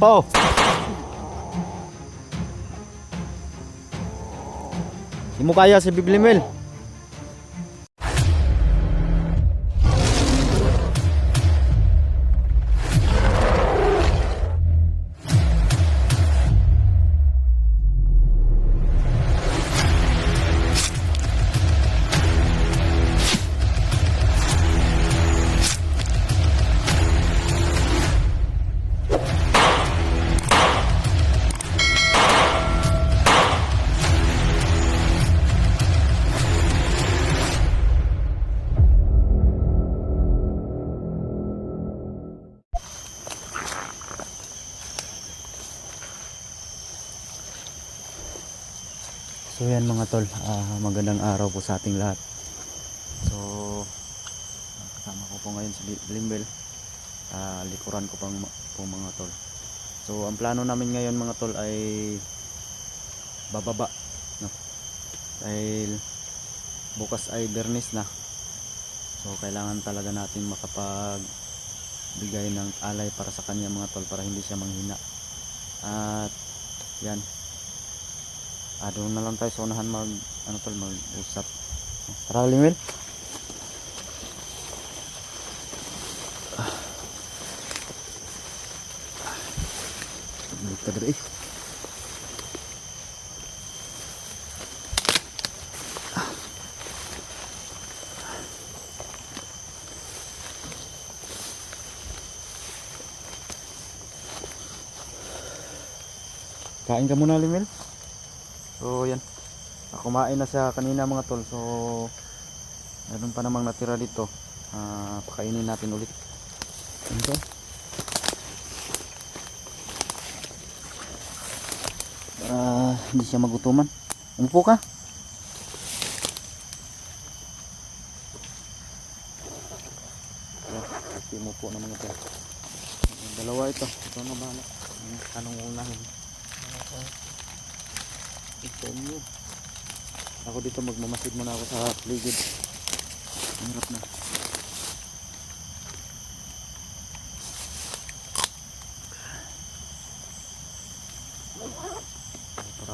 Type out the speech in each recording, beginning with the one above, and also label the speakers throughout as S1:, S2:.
S1: po. Di mo kaya si Biblimel. So yan mga tol, magandang araw po sa ating lahat. So kasama ko po ngayon si Blimbel, likuran ko po mga tol. So ang plano namin ngayon mga tol ay bababa, no? Dahil bukas ay Biyernes na. So kailangan talaga natin makapagbigay ng alay para sa kanya mga tol, para hindi siya manghina. At yan, doon na lang tayo sa unahan mag-usap. Tara, Limel. Dito dito. Kain ka muna, Limel. So yan, kumain na siya kanina mga tol. So meron pa namang natira dito, pakainin natin ulit. Ito para hindi siya magutuman. Umupo ka. Umupo na mga tol. Dalawa ito na bahala. Anong unahin? Ito mo. Ako dito magmamasid muna ako sa paligid. Ang hirap na. Para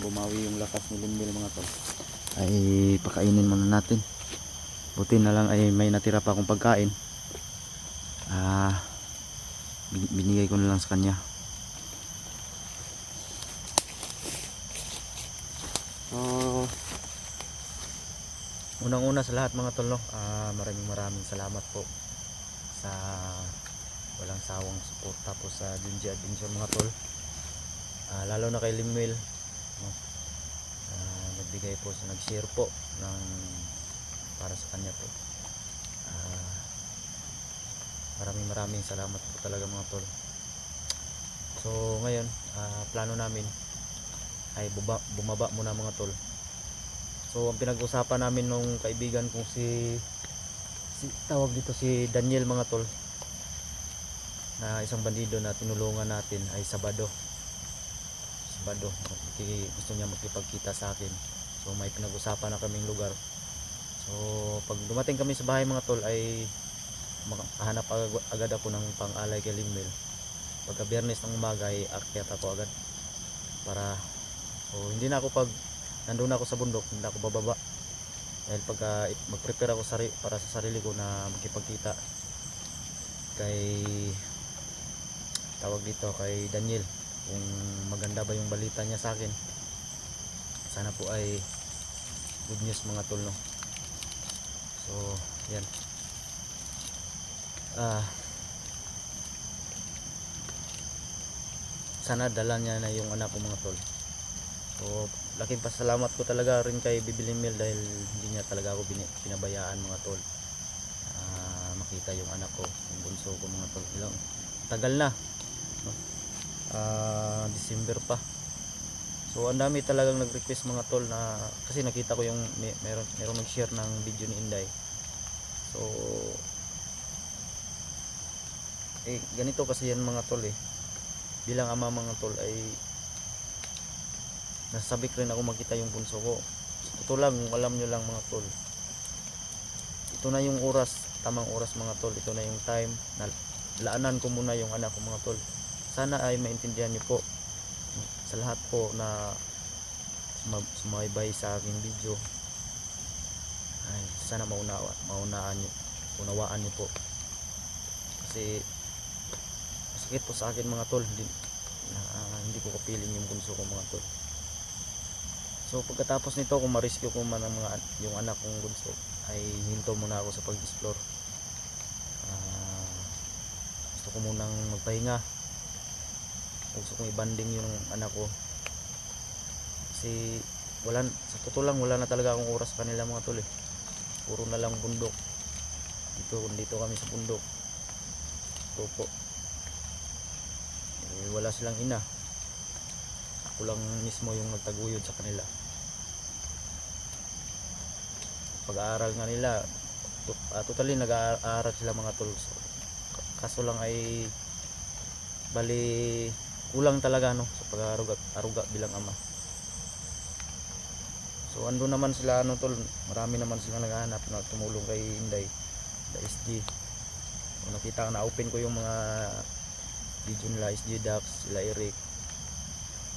S1: bumawi yung lakas ni Limbil mga tol, ay pakainin muna natin. Buti na lang ay may natira pa akong pagkain. Binigay ko na lang sa kanya. Unang-una sa lahat mga tol, no? Maraming salamat po sa walang sawang suporta po sa Junji Adventure mga tol. Lalo na kay Limwell, no? Nagbigay po, nag-share po ng para sa kanya po. Maraming salamat po talaga mga tol. So ngayon, plano namin ay bumaba muna mga tol. So ang pinag-usapan namin nung kaibigan kong si tawag dito si Daniel mga tol, na isang bandido na tinulungan natin, ay Sabado gusto niya makipagkita sa akin. So may pinag-usapan na kaming lugar. So pag dumating kami sa bahay mga tol ay makahanap agad ako ng pang-alay kay Limel. Pagka Biyernes ng umaga ay akyat ako agad para hindi na ako pag nandun ako sa bundok, hindi ako bababa. Dahil pagka mag-prepare ako para sa sarili ko na makipagkita kay tawag dito kay Daniel, kung maganda ba yung balita niya sa akin. Sana po ay good news mga tol, no? So yan, sana dala niya na yung anak ko mga tol. So laking pasalamat ko talaga rin kay Bibilimil dahil hindi niya talaga ako pinabayaan mga tol. Makita yung anak ko, yung bunso ko mga tol. Ilang tagal na, no? December pa. So ang dami talagang nag-request mga tol, na kasi nakita ko yung merong nag-share ng video ni Inday. So ganito kasi yan mga tol bilang ama mga tol ay nasabik rin ako makita yung bunso ko. Ito lang, kung alam nyo lang mga tol, ito na yung oras, tamang oras mga tol. Ito na yung time na laanan ko muna yung anak ko mga tol. sana ay maintindihan niyo po sa lahat po na sumaybay sa aking video. Ay, sana unawaan niyo po, kasi masakit po sa akin mga tol. Hindi ko kapiling yung bunso ko mga tol. So pagkatapos nito, kung ma-rescue ko man yung anak kong bunso, ay hinto muna ako sa pag-explore. Gusto ko munang magpahinga, gusto kong i-banding yung anak ko, kasi sa totoo lang wala na talaga akong oras sa kanila mga tol Puro na lang bundok. Dito kami sa bundok. Ito po, wala silang ina, ako lang mismo yung nagtaguyod sa kanila. Pag-aaral nga nila, totally nag-aaral sila mga tol. Kaso lang ay bali kulang talaga sa pag-aruga bilang ama. So ando naman sila tol, marami naman silang naghahanap na tumulong kay Inday, the SG. So, nakita na open ko yung mga video nila, SG Dax, sila Eric,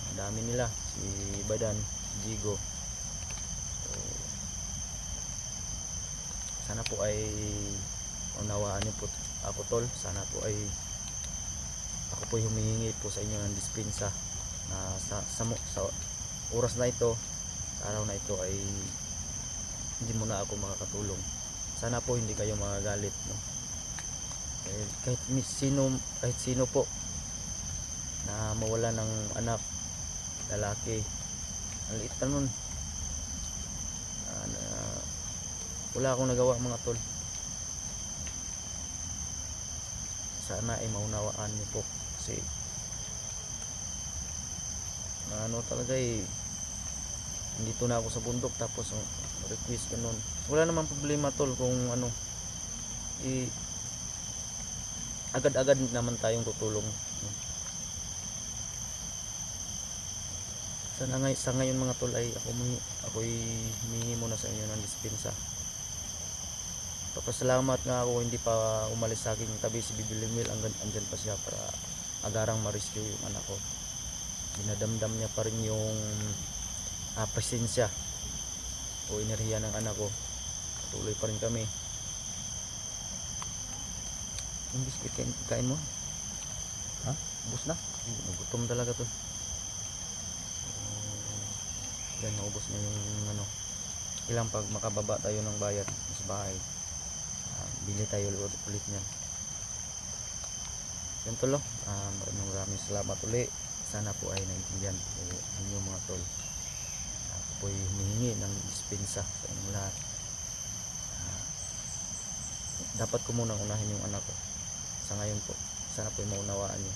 S1: ang dami nila, si Badan, si Jigo. So, sana po ay unawaan niyo po ako tol. Sana po ay ako po humihingi po sa inyo ng dispensa na sa oras na ito, sa araw na ito ay hindi muna ako makakatulong. Sana po hindi kayo magagalit kahit sino po na mawala ng anak lalaki, ang liit na nun, wala akong nagawa mga tol. Sana ay maunawaan niyo po, kasi talaga nandito na ako sa bundok, tapos request ganun. Wala namang problema tol kung agad-agad naman tayong tutulong. Sa ngayon mga tol ay ako'y humingi muna sa inyo ng dispensa. Papasalamat nga ako, hindi pa umalis sa aking tabi si Bibi Limil, andyan pa siya para agarang ma-rescue yung anak ko. Dinadamdam niya pa rin yung presensya o enerhiya ng anak ko. Patuloy pa rin kami. Yung biscuit kain mo? Ha? Ubus na? Gutom talaga to. Yan, naubos na yung ilang pag makababa tayo ng bayan sa bahay, bili tayo ulit niyan. Yan tol, maraming salamat ulit. Sana po ay naintindihan po ninyo mga tol. Ako po ay humihingi ng dispensa sa inyong lahat. Dapat ko munang unahin yung anak ko sa ngayon po. Sana po ay maunawaan nyo,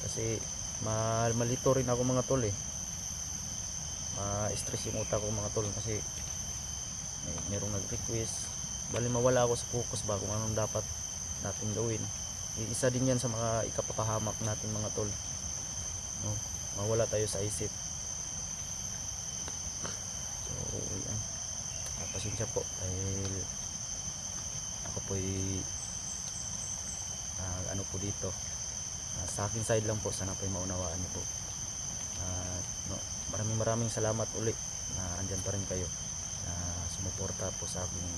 S1: kasi malito rin ako mga tol stress yung utak ko mga tol, kasi merong nag-request, bali mawala ako sa focus ba kung anong dapat natin gawin. Isa din yan sa mga ikapapahamak natin mga tol, mawala tayo sa isip. So yan, pasensya po dahil ako po'y po dito, sa aking side lang po. Sana po'y maunawaan niyo po. Maraming salamat uli na andyan pa rin kayo na sumuporta po sa aking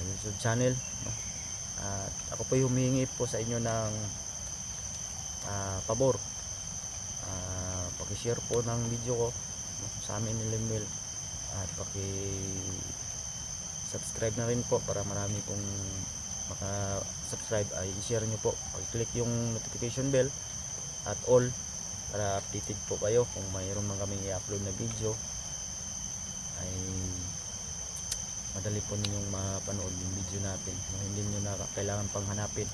S1: YouTube channel, at ako po'y humihingi po sa inyo ng pabor, paki-share po ng video ko sa amin ni Limil, at paki-subscribe na rin po para marami pong maka-subscribe. Ay i-share nyo po, pag-click yung notification bell at all para updated po kayo kung mayroon man kaming i-upload na video, ay madali po ninyong mapanood yung video natin. Hindi nyo na kailangan pang hanapin,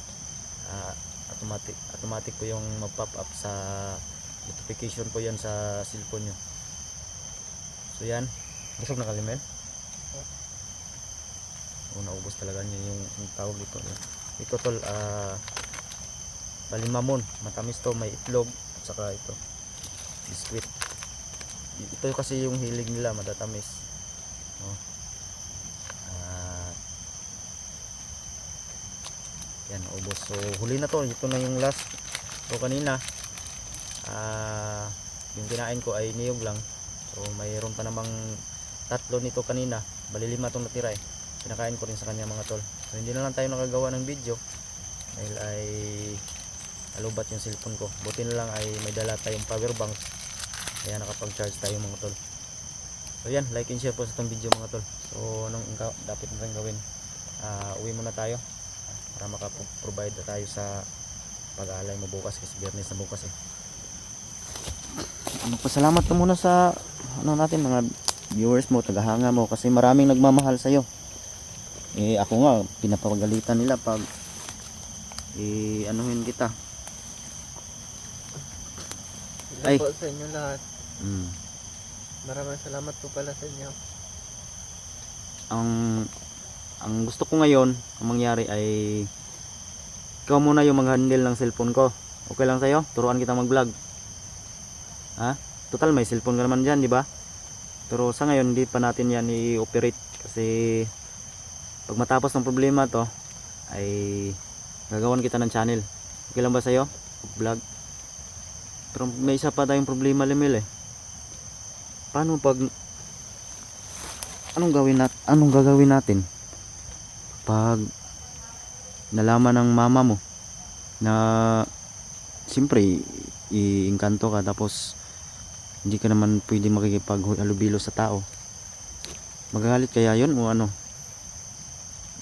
S1: automatic po yung mag-pop up sa notification po yan sa cellphone nyo. So yan, busog na Kalimel. Naubos talaga niya yung tawag dito. Ito tol, balimamon, matamis to, may itlog at saka ito biskuit. Ito kasi yung hilig nila, matatamis. Yan, ubos. So huli na to, ito na yung last. So kanina yung kinain ko ay niyog lang. So mayroon pa namang tatlo nito kanina, bali 5 itong natira eh. Pinakain ko rin sa kanya mga tol. So hindi na lang tayo nakagawa ng video dahil ay alubat yung cellphone ko. Buti na lang ay may dala tayong power bank, kaya nakapag charge tayo mga tol. So yan, like and share po sa itong video mga tol. So anong dapat natin gawin, uwi muna tayo para makaprovide na tayo sa pag-aalay mo bukas kasi Biyernes na bukas eh. Magpasalamat ka muna sa natin mga viewers mo, tagahanga mo, kasi maraming nagmamahal sa iyo. Ako nga pinapagalitan nila pag anuhin kita.
S2: Ay po sa inyo lahat.
S1: Mm.
S2: Maraming salamat po pala sa inyo.
S1: Ang gusto ko ngayon ang mangyari ay ikaw muna yung mag-handle ng cellphone ko. Okay lang sa'yo? Turuan kita mag-vlog. Ha? Total may cellphone ka naman dyan, di ba? Pero sa ngayon hindi pa natin yan i-operate kasi pag matapos ng problema to ay gagawan kita ng channel. Okay lang ba sa'yo? Vlog. Pero may isa pa tayong problema, Lemil eh. Paano pag anong gagawin natin pag nalaman ng mama mo na siyempre iingkanto ka tapos hindi ka naman pwede makikipaghalubilo sa tao? Magagalit kaya yun o ano?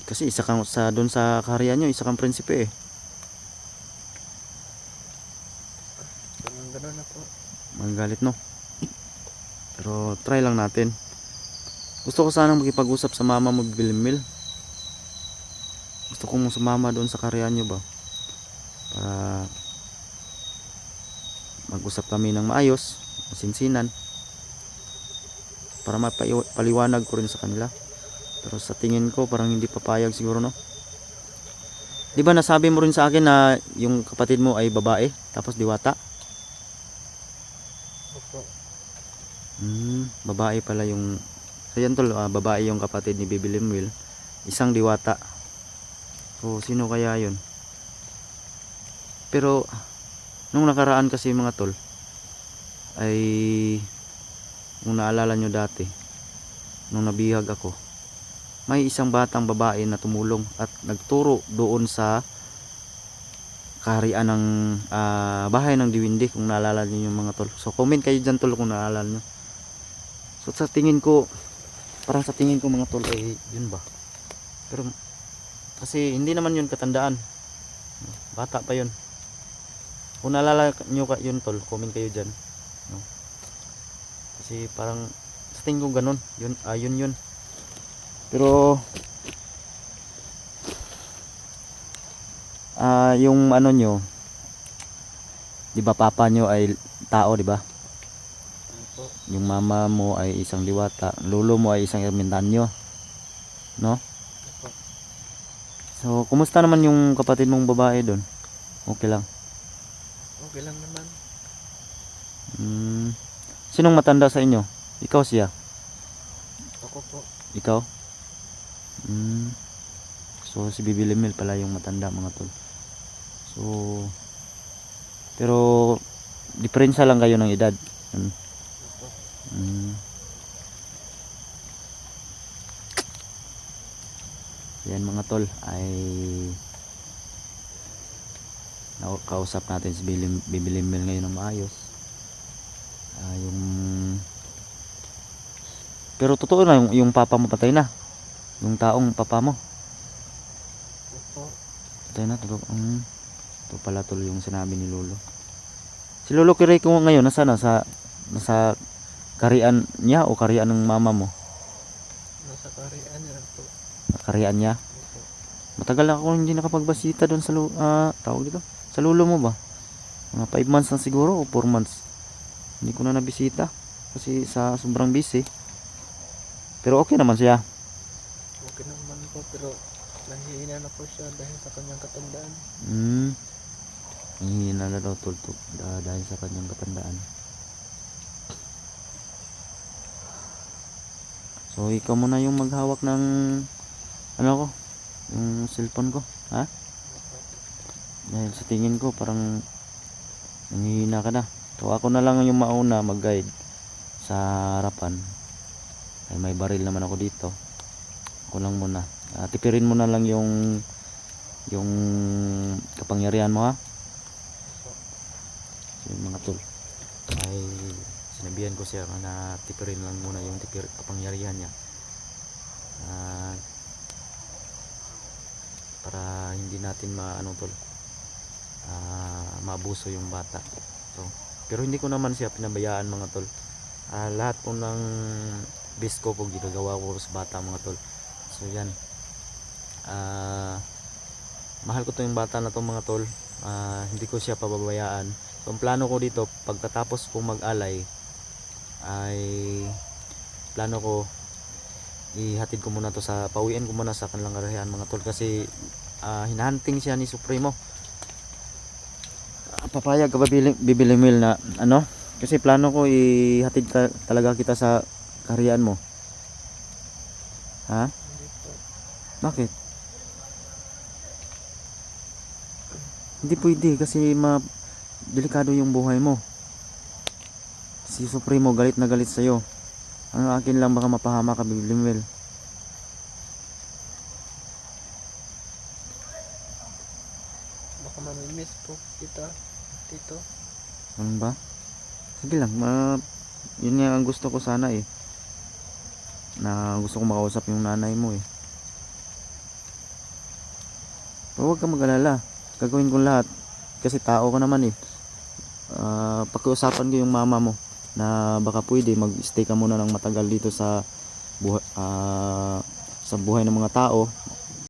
S1: Kasi isa kang doon sa kaharian nyo, isa kang prinsipe eh.
S2: Ganun na po.
S1: Magagalit no? Pero try lang natin. Gusto ko sanang makipag-usap sa mama mo, Bilimil. Gusto kong sumama doon sa kaharian nyo ba, para mag-usap kami ng maayos, masinsinan, para mapaliwanag ko rin sa kanila. Pero sa tingin ko parang hindi papayag siguro no. Di ba nasabi mo rin sa akin na yung kapatid mo ay babae tapos diwata?
S2: Opo.
S1: Babae pala yung ayan tol, babae yung kapatid ni Bibi Limwil, isang diwata. So sino kaya yun? Pero nung nakaraan kasi mga tol ay kung naalala nyo dati nung nabihag ako, may isang batang babae na tumulong at nagturo doon sa kaharian ng bahay ng Diwindi, kung naalala niyo yung mga tol. So comment kayo dyan tol kung naalala nyo. So sa tingin ko, parang sa tingin ko mga tol ay yun ba? Pero kasi hindi naman yun katandaan, bata pa yun. Kung naalala nyo yun tol, comment kayo dyan no? Kasi parang sa tingin ko ganun yun, yun. Pero yung ano nyo, di ba papa nyo ay tao, di ba?
S2: Opo.
S1: Yung mama mo ay isang diwata, lolo mo ay isang ermitanyo, no?
S2: Opo.
S1: So kumusta naman yung kapatid mong babae doon? Okay lang?
S2: Okay lang naman.
S1: Sinong matanda sa inyo? Ikaw, siya?
S2: Ako po.
S1: Ikaw? So si Bibi Limil pala yung matanda mga tol. So pero diferensya lang kayo ng edad.
S2: Opo.
S1: Yan mga tol ay kausap natin si Bibi Limil ngayon ng maayos. Pero totoo na yung papa mo patay na. Yung taong papa mo
S2: Opo.
S1: patay na. Ito pala tol yung sinabi ni Lolo. Si Lolo Kiray ko ngayon nasa karian niya o karian ng mama mo?
S2: Nasa kaharian niya po.
S1: Karian niya.
S2: Opo.
S1: Matagal ako hindi nakapagbasita doon sa tawag dito, sa lolo mo ba? Mga 5 months na siguro o 4 months. Hindi ko na nabisita kasi sa sobrang busy. Pero okay naman siya.
S2: Okay naman po, pero nahihina na po siya dahil sa kanyang katandaan.
S1: Hihina na daw tultog dahil sa kanyang katandaan. So ikaw muna yung maghawak ng ano ko, yung cellphone ko, ha?
S2: Opo.
S1: Dahil sa tingin ko parang nanghihina ka na. So ako na lang yung mauna mag-guide sa harapan. Ay may baril naman ako dito. Ako lang muna. Tipirin mo na lang yung kapangyarihan mo ha. So, yung mga tol ay sinabihan ko siya na tipirin lang muna yung kapangyarihan niya. Para hindi natin maabuso yung bata. So, pero hindi ko naman siya pinabayaan mga tol. Lahat po ng best ko po ginagawa ko sa bata mga tol. So yan, mahal ko to yung bata na to mga tol. Hindi ko siya pababayaan. So ang plano ko dito, pagkatapos ko mag-alay ay plano ko ihatid ko muna to pauwiin ko muna sa kanilang karahian mga tol, kasi hinahunting siya ni Supremo. Papayag ka ba bibili mil na ano? Kasi plano ko ihatid talaga kita sa kariyan mo. Ha?
S2: Hindi po.
S1: Bakit? Hindi pwede kasi delikado yung buhay mo. Si Supremo galit na galit sa'yo. Ang akin lang baka mapahama ka, Bilimwel.
S2: Baka mamimiss po kita dito.
S1: Ano ba? Sige lang, yun nga ang gusto ko sana eh. Na gusto ko makausap yung nanay mo eh. Pero huwag ka mag-alala. Gagawin ko lahat. Kasi tao ka naman eh. Pakiusapan ko yung mama mo na baka pwede mag-stay ka muna ng matagal dito sa buhay ng mga tao.